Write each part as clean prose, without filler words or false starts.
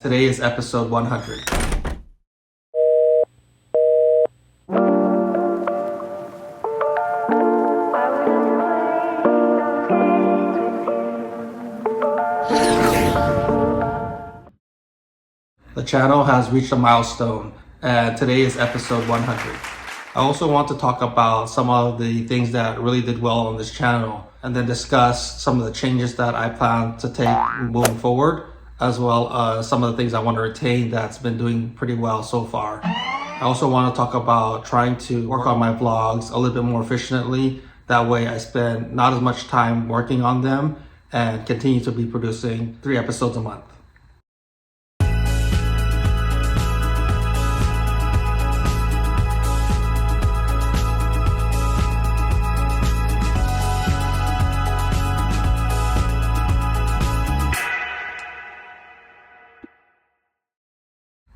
Today is episode 100. The channel has reached a milestone, and today is episode 100. I also want to talk about some of the things that really did well on this channel, and then discuss some of the changes that I plan to take moving forward, as well as some of the things I want to retain that's been doing pretty well so far. I also want to talk about trying to work on my vlogs a little bit more efficiently. That way I spend not as much time working on them and continue to be producing 3 episodes a month.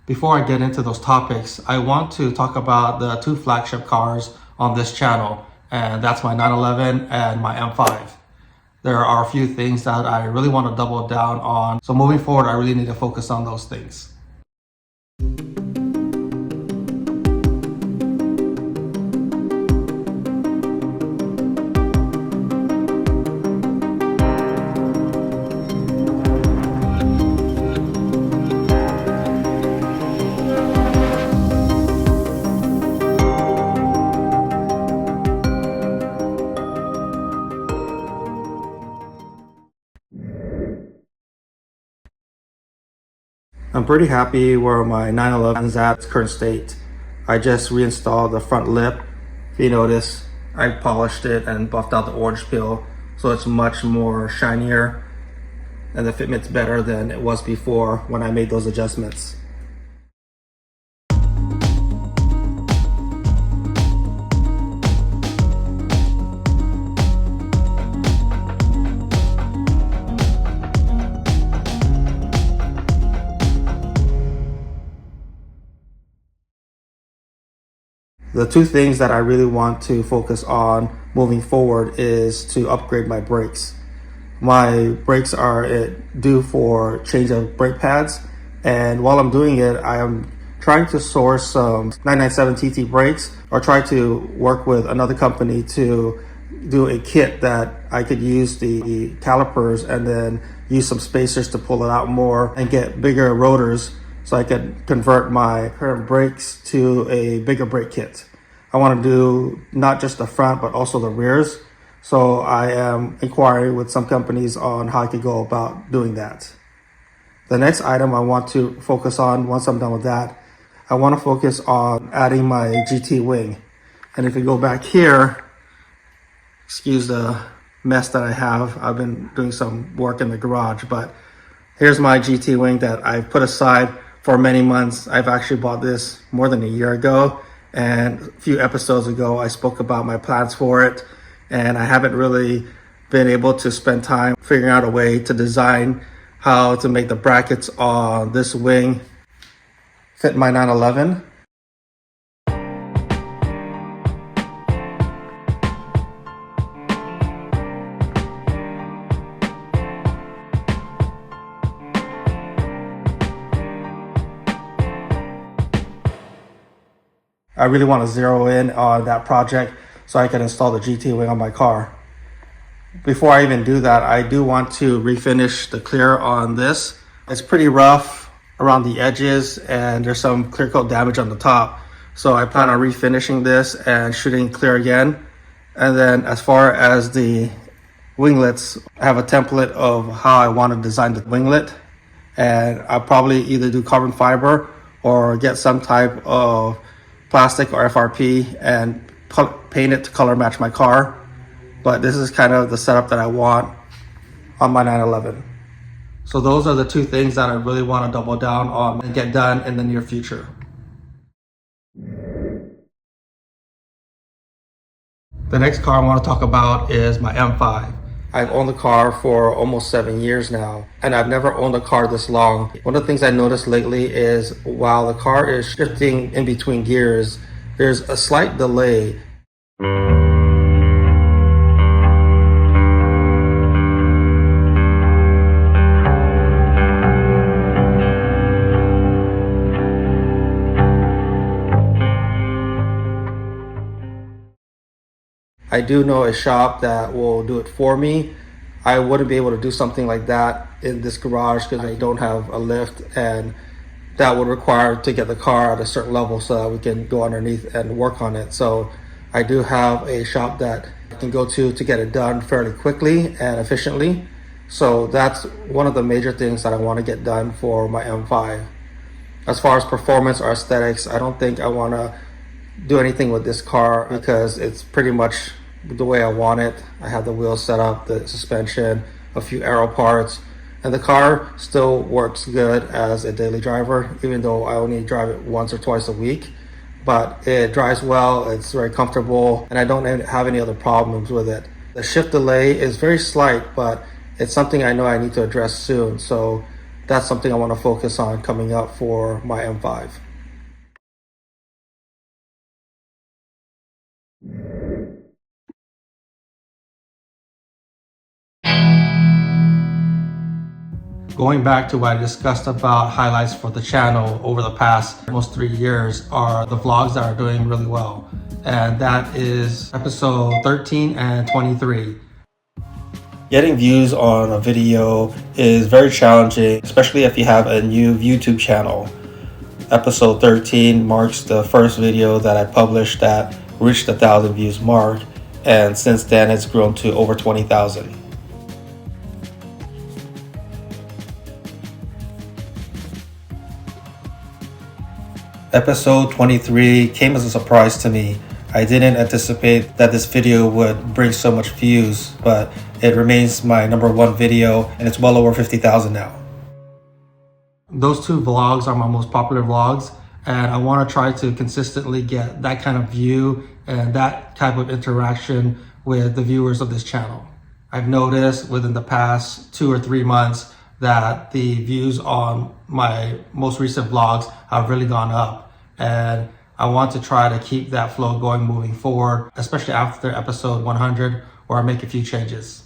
Before I get into those topics, I want to talk about the 2 flagship cars on this channel, and that's my 911 and my M5. There are a few things that I really want to double down on, so moving forward I really need to focus on those things. I'm pretty happy where my 911 is at its current state. I just reinstalled the front lip. If you notice, I polished it and buffed out the orange peel, so it's much more shinier and the fitment's better than it was before when I made those adjustments. The 2 things that I really want to focus on moving forward is to upgrade my brakes. My brakes are due for change of brake pads, and while I'm doing it, I am trying to source some 997 TT brakes, or try to work with another company to do a kit that I could use the calipers and then use some spacers to pull it out more and get bigger rotors, so I could convert my current brakes to a bigger brake kit. I want to do not just the front, but also the rears. So I am inquiring with some companies on how I could go about doing that. The next item I want to focus on, once I'm done with that, I want to focus on adding my GT wing. And if you go back here, excuse the mess that I have. I've been doing some work in the garage, but here's my GT wing that I've put aside for many months. I've actually bought this more than a year ago, and a few episodes ago I spoke about my plans for it, and I haven't really been able to spend time figuring out a way to design how to make the brackets on this wing fit my 911. I really want to zero in on that project so I can install the GT wing on my car. Before I even do that, I do want to refinish the clear on this. It's pretty rough around the edges and there's some clear coat damage on the top. So I plan on refinishing this and shooting clear again. And then as far as the winglets, I have a template of how I want to design the winglet. And I'll probably either do carbon fiber or get some type of plastic or FRP and paint it to color match my car. But this is kind of the setup that I want on my 911. So those are the 2 things that I really want to double down on and get done in the near future. The next car I want to talk about is my M5. I've owned the car for almost 7 years now, and I've never owned a car this long. One of the things I noticed lately is while the car is shifting in between gears, there's a slight delay. I do know a shop that will do it for me. I wouldn't be able to do something like that in this garage because I don't have a lift, and that would require to get the car at a certain level so that we can go underneath and work on it. So I do have a shop that I can go to get it done fairly quickly and efficiently. So that's one of the major things that I want to get done for my M5. As far as performance or aesthetics, I don't think I want to do anything with this car because it's pretty much the way I want it. I have the wheels set up, the suspension, a few aero parts, and the car still works good as a daily driver, even though I only drive it once or twice a week. But it drives well, it's very comfortable, and I don't have any other problems with it. The shift delay is very slight, but it's something I know I need to address soon. So that's something I want to focus on coming up for my M5. Going back to what I discussed about highlights for the channel over the past almost 3 years are the vlogs that are doing really well. And that is episode 13 and 23. Getting views on a video is very challenging, especially if you have a new YouTube channel. Episode 13 marks the first video that I published that reached the 1,000 views mark, and since then it's grown to over 20,000. Episode 23 came as a surprise to me. I didn't anticipate that this video would bring so much views, but it remains my #1 video and it's well over 50,000 now. Those two vlogs are my most popular vlogs, and I want to try to consistently get that kind of view and that type of interaction with the viewers of this channel. I've noticed within the past 2 or 3 months that the views on my most recent vlogs have really gone up, and I want to try to keep that flow going moving forward, especially after episode 100 where I make a few changes.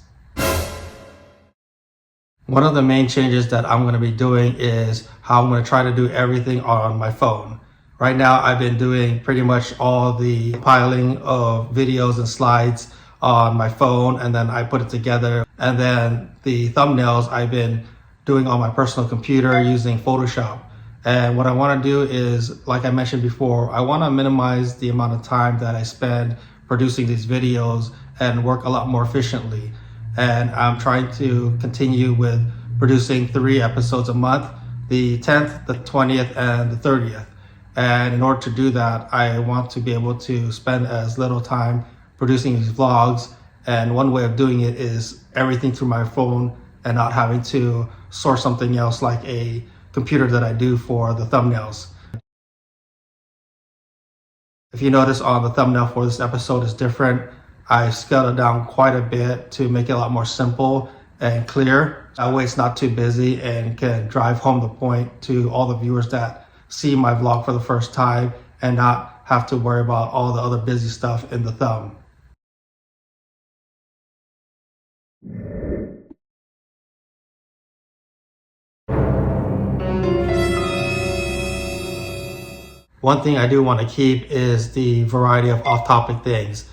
One of the main changes that I'm going to be doing is how I'm going to try to do everything on my phone. Right now I've been doing pretty much all the compiling of videos and slides on my phone, and then I put it together, and then the thumbnails I've been doing on my personal computer using Photoshop. And what I want to do is, like I mentioned before, I want to minimize the amount of time that I spend producing these videos and work a lot more efficiently. And I'm trying to continue with producing 3 episodes a month, the 10th, the 20th, and the 30th. And in order to do that, I want to be able to spend as little time producing these vlogs. And one way of doing it is everything through my phone and not having to source something else like a computer that I do for the thumbnails. If you notice on the thumbnail for this episode is different, I scaled it down quite a bit to make it a lot more simple and clear. That way it's not too busy and can drive home the point to all the viewers that see my vlog for the first time and not have to worry about all the other busy stuff in the thumb. One thing I do want to keep is the variety of off-topic things.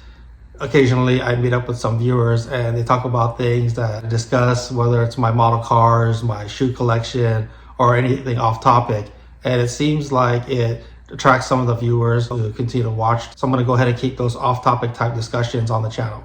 Occasionally I meet up with some viewers and they talk about things that I discuss, whether it's my model cars, my shoe collection, or anything off topic. And it seems like it attracts some of the viewers to continue to watch. So I'm going to go ahead and keep those off-topic type discussions on the channel.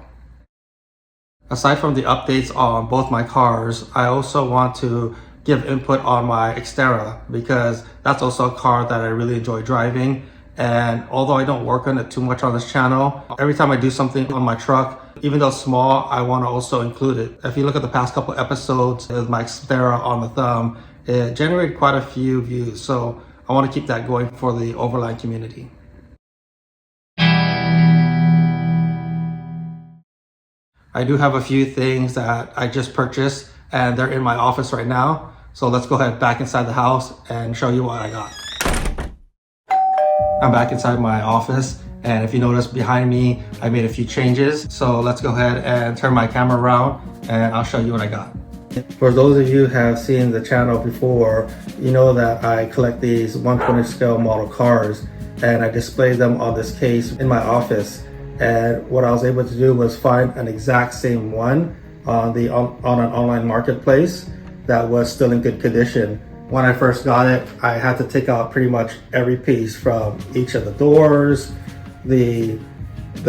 Aside from the updates on both my cars, I also want to give input on my Xterra because that's also a car that I really enjoy driving. And although I don't work on it too much on this channel, every time I do something on my truck, even though small, I want to also include it. If you look at the past couple episodes with my Xterra on the thumb, it generated quite a few views. So I want to keep that going for the overland community. I do have a few things that I just purchased and they're in my office right now. So let's go ahead back inside the house and show you what I got. I'm back inside my office, and if you notice behind me, I made a few changes. So let's go ahead and turn my camera around and I'll show you what I got. For those of you who have seen the channel before, you know that I collect these 1/20 scale model cars and I display them on this case in my office. And what I was able to do was find an exact same one on an online marketplace that was still in good condition. When I first got it, I had to take out pretty much every piece from each of the doors, the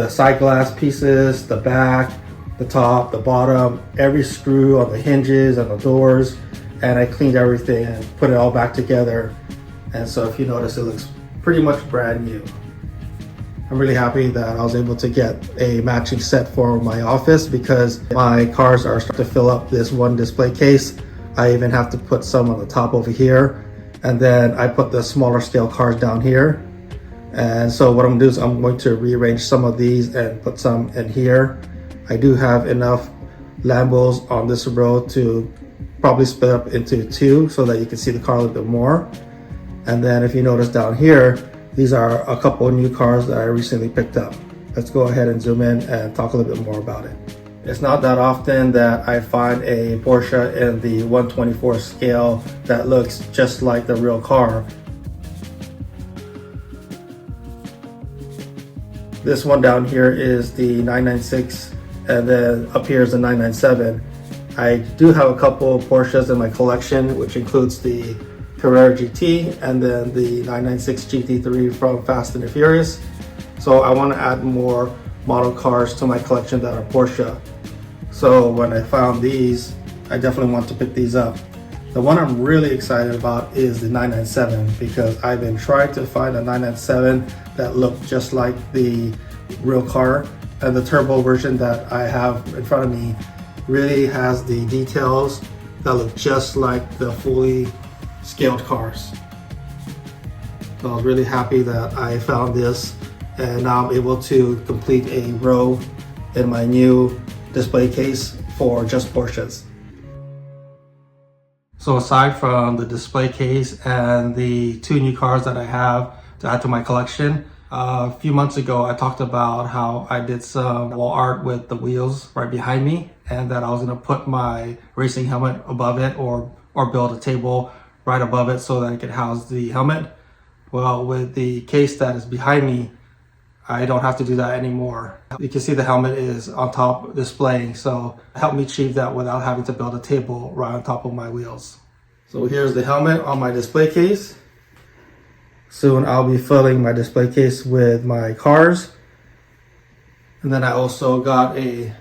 side glass pieces, the back, the top, the bottom, every screw on the hinges and the doors, and I cleaned everything and put it all back together. And so if you notice, it looks pretty much brand new. I'm really happy that I was able to get a matching set for my office because my cars are starting to fill up this one display case. I even have to put some on the top over here, and then I put the smaller scale cars down here. And so what I'm gonna do is I'm going to rearrange some of these and put some in here. I do have enough Lambos on this row to probably split up into two so that you can see the car a little bit more. And then if you notice down here, these are a couple of new cars that I recently picked up. Let's go ahead and zoom in and talk a little bit more about it. It's not that often that I find a Porsche in the 1/24 scale that looks just like the real car. This one down here is the 996, and then up here is the 997. I do have a couple of Porsches in my collection, which includes the Carrera GT and then the 996 GT3 from Fast and the Furious. So I want to add more model cars to my collection that are Porsche. So when I found these, I definitely want to pick these up. The one I'm really excited about is the 997 because I've been trying to find a 997 that looked just like the real car, and the turbo version that I have in front of me really has the details that look just like the fully scaled cars. So I was really happy that I found this, and now I'm able to complete a row in my new display case for just Porsches. So aside from the display case and the two new cars that I have to add to my collection, a few months ago I talked about how I did some wall art with the wheels right behind me, and that I was going to put my racing helmet above it or build a table right above it so that it could house the helmet. Well, with the case that is behind me, I don't have to do that anymore. You can see the helmet is on top displaying, so it helped me achieve that without having to build a table right on top of my wheels. So here's the helmet on my display case. Soon I'll be filling my display case with my cars. And then I also got a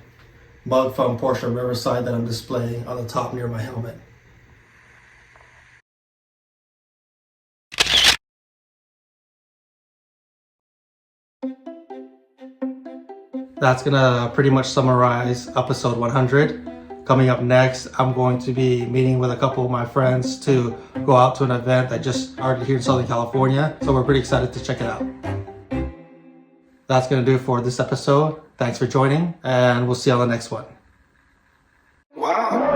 mug from Porsche Riverside that I'm displaying on the top near my helmet. That's gonna pretty much summarize episode 100. Coming up next, I'm going to be meeting with a couple of my friends to go out to an event that just started here in Southern California. So we're pretty excited to check it out. That's gonna do it for this episode. Thanks for joining, and we'll see you on the next one. Wow.